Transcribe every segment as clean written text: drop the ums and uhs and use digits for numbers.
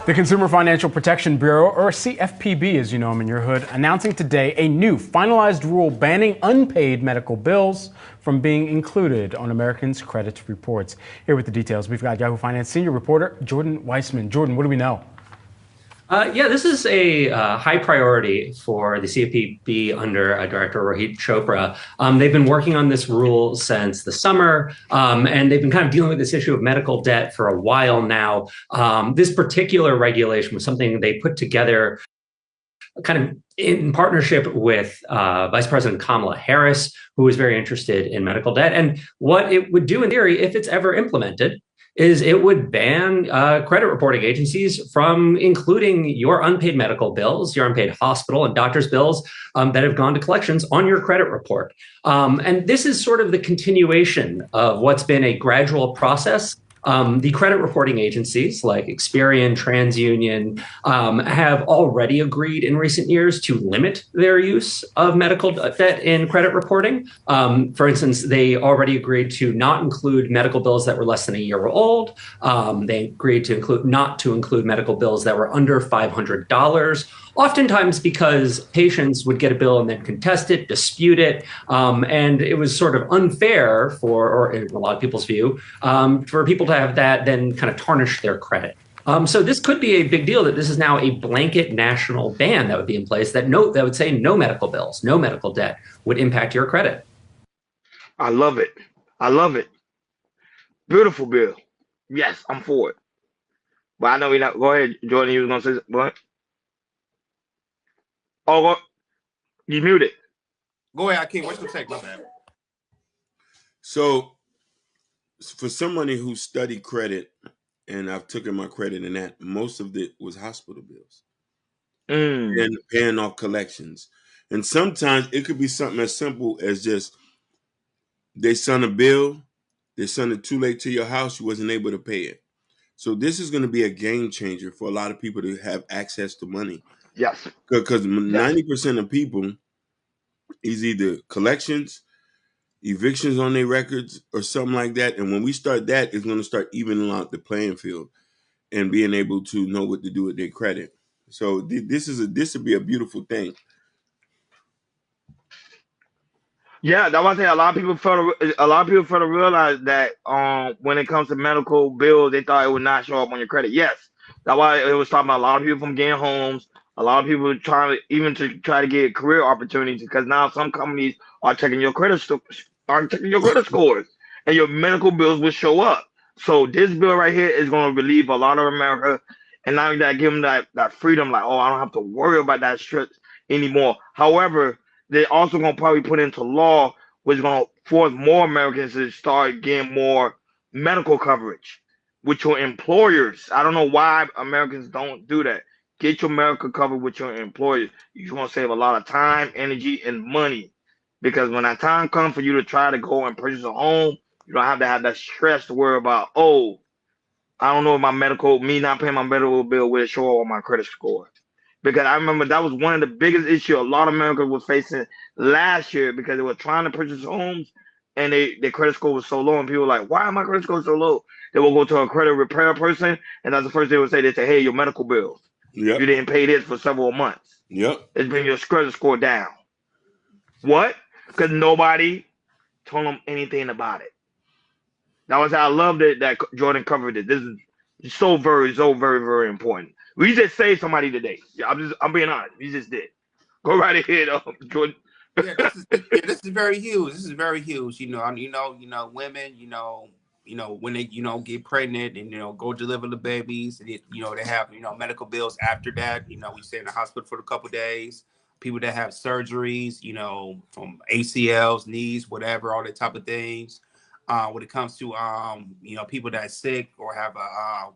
The Consumer Financial Protection Bureau, or CFPB as you know them in your hood, announcing today a new finalized rule banning unpaid medical bills from being included on Americans' credit reports. Here with the details, we've got Yahoo Finance senior reporter Jordan Weissman. Jordan, what do we know? Yeah, this is a high priority for the CFPB under Director Rohit Chopra. They've been working on this rule since the summer, and they've been kind of dealing with this issue of medical debt for a while now. This particular regulation was something they put together kind of in partnership with Vice President Kamala Harris, who was very interested in medical debt. And what it would do in theory, if it's ever implemented, is it would ban credit reporting agencies from including your unpaid medical bills, your unpaid hospital and doctor's bills that have gone to collections on your credit report. And this is sort of the continuation of what's been a gradual process. The credit reporting agencies like Experian, TransUnion have already agreed in recent years to limit their use of medical debt in credit reporting. For instance, they already agreed to not include medical bills that were less than a year old. They agreed to not to include medical bills that were under $500. Oftentimes because patients would get a bill and then contest it, dispute it, and it was sort of unfair for, or in a lot of people's view, for people to have that then kind of tarnish their credit. So this could be a big deal that this is now a blanket national ban that would be in place that would say no medical bills, no medical debt would impact your credit. I love it. I love it. Beautiful bill. Yes, I'm for it. But I know we're not. Go ahead, Jordan. You was gonna say what? Oh, you muted. Go ahead, Akeem. What's your take? My bad. So, for somebody who studied credit, and I've taken my credit in that, most of it was hospital bills and paying off collections. And sometimes it could be something as simple as just they sent a bill, they sent it too late to your house, you wasn't able to pay it. So this is going to be a game changer for a lot of people to have access to money. Yes. Because 90% of people is either collections, evictions on their records, or something like that. And when we start that, it's going to start evening out the playing field and being able to know what to do with their credit. So this would be a beautiful thing. Yeah, that's why I say a lot of people fail to realize that when it comes to medical bills, they thought it would not show up on your credit. Yes, that's why it was talking about a lot of people from getting homes, a lot of people trying to try to get career opportunities because now some companies are checking your credit scores, and your medical bills will show up. So this bill right here is going to relieve a lot of America, and now that give them that freedom, like, oh, I don't have to worry about that stress anymore. However, they're also going to probably put into law, which is going to force more Americans to start getting more medical coverage with your employers. I don't know why Americans don't do that. Get your medical covered with your employers. You're going to save a lot of time, energy, and money. Because when that time comes for you to try to go and purchase a home, you don't have to have that stress to worry about, oh, I don't know if me not paying my medical bill will show up on my credit score. Because I remember that was one of the biggest issues a lot of Americans were facing last year because they were trying to purchase homes and their credit score was so low. And people were like, why am my credit score so low? They will go to a credit repair person, and that's the first they would say. They say, hey, your medical bills. Yep. You didn't pay this for several months. Yep. It's bringing your credit score down. What? Because nobody told them anything about it. That was how I loved it that Jordan covered it. This is so very, very important. We just saved somebody today. Yeah, I'm being honest. We just did. Go right ahead, Jordan. This is very huge. This is very huge. Women, when they, get pregnant and, go deliver the babies, and they have, medical bills after that. We stay in the hospital for a couple of days. People that have surgeries, from ACLs, knees, whatever, all that type of things. When it comes to, people that are sick or have a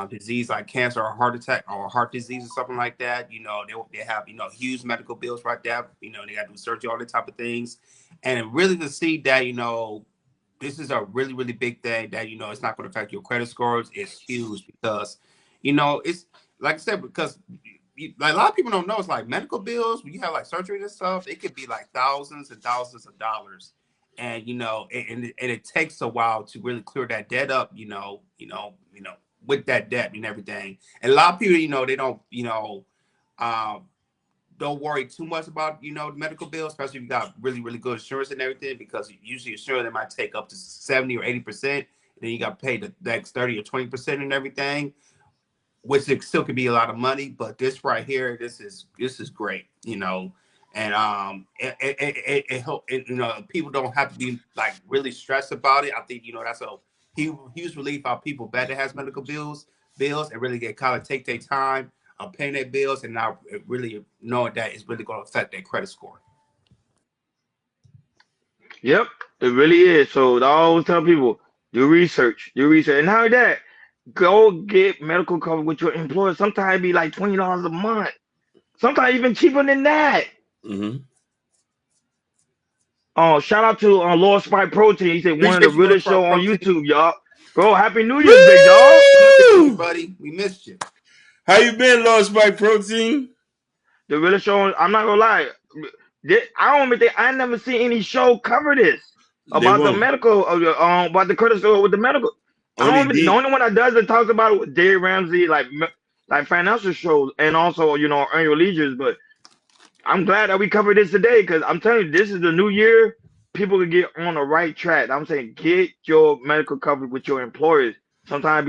disease like cancer or heart attack or heart disease or something like that, they have, huge medical bills right there. They got to do surgery, all that type of things. And really to see that, this is a really, really big thing that, it's not going to affect your credit scores. It's huge because, it's like I said, because like a lot of people don't know, it's like medical bills, when you have like surgery and stuff, it could be like thousands and thousands of dollars. And, and it takes a while to really clear that debt up, with that debt and everything. And a lot of people, they don't, um, don't worry too much about, the medical bill, especially if you got really, really good insurance and everything, because usually insurance they might take up to 70 or 80%, and then you got to pay the next 30 or 20% and everything, which it still could be a lot of money. But this right here, this is great, and it help. People don't have to be like really stressed about it. I think that's a huge relief how people better has medical bills and really get kind of take their time paying their bills and not really knowing that it's really going to affect their credit score. Yep, it really is. So I always tell people, do research, and not that, go get medical coverage with your employer. Sometimes it be like $20 a month. Sometimes even cheaper than that. Mm-hmm. Shout out to Lord Spike Protein. He said one of the Appreciate you, Lord realest show Spark on Protein. YouTube, y'all. Bro, Happy New Year, big dog. Woo! Buddy, we missed you. How you been, Lost by Protein? The realest show. I'm not gonna lie. I don't think I never seen any show cover this about the medical, about the credit score with the medical. The only one that does it talks about it with Dave Ramsey, like financial shows, and also Earn Your Leisures. But I'm glad that we covered this today, because I'm telling you, this is the new year. People can get on the right track. I'm saying get your medical coverage with your employers. Sometimes